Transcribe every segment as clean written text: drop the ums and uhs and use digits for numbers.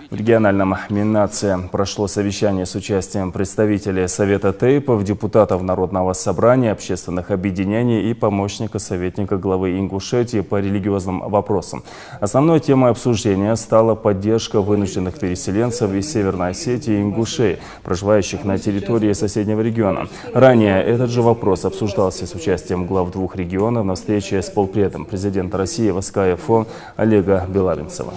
В региональном Миннатсе прошло совещание с участием представителей Совета ТЭИПов, депутатов Народного собрания, общественных объединений и помощника советника главы Ингушетии по религиозным вопросам. Основной темой обсуждения стала поддержка вынужденных переселенцев из Северной Осетии и Ингушетии, проживающих на территории соседнего региона. Ранее этот же вопрос обсуждался с участием глав двух регионов на встрече с полпредом президента России в СКФО Олега Белавинцева.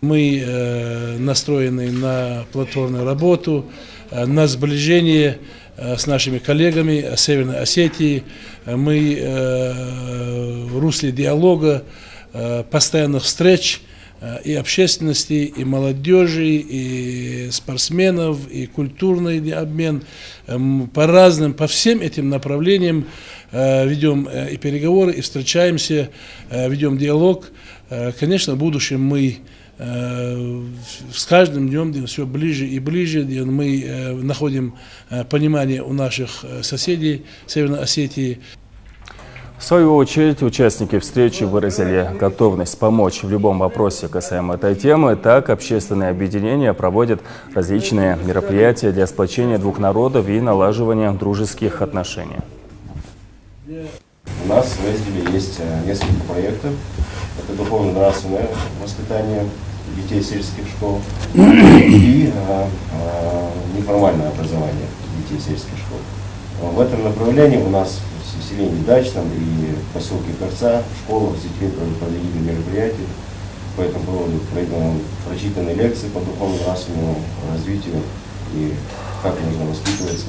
Мы настроены на плодотворную работу, на сближение с нашими коллегами Северной Осетии. Мы в русле диалога, постоянных встреч и общественности, и молодежи, и спортсменов, и культурный обмен. По всем этим направлениям ведем и переговоры, и встречаемся, ведем диалог. Конечно, в будущем мы с каждым днем все ближе и ближе, мы находим понимание у наших соседей Северной Осетии. В свою очередь, участники встречи выразили готовность помочь в любом вопросе касаемо этой темы. Так, общественные объединения проводят различные мероприятия для сплочения двух народов и налаживания дружеских отношений. У нас в разделе есть несколько проектов. Это духовно-нравственное воспитание детей сельских школ и неформальное образование детей сельских школ. В этом направлении у нас в селе Недачном и в поселке Корца школа с детьми проводили мероприятия. По этому поводу прочитаны лекции по духовно-нравственному развитию и как нужно воспитываться.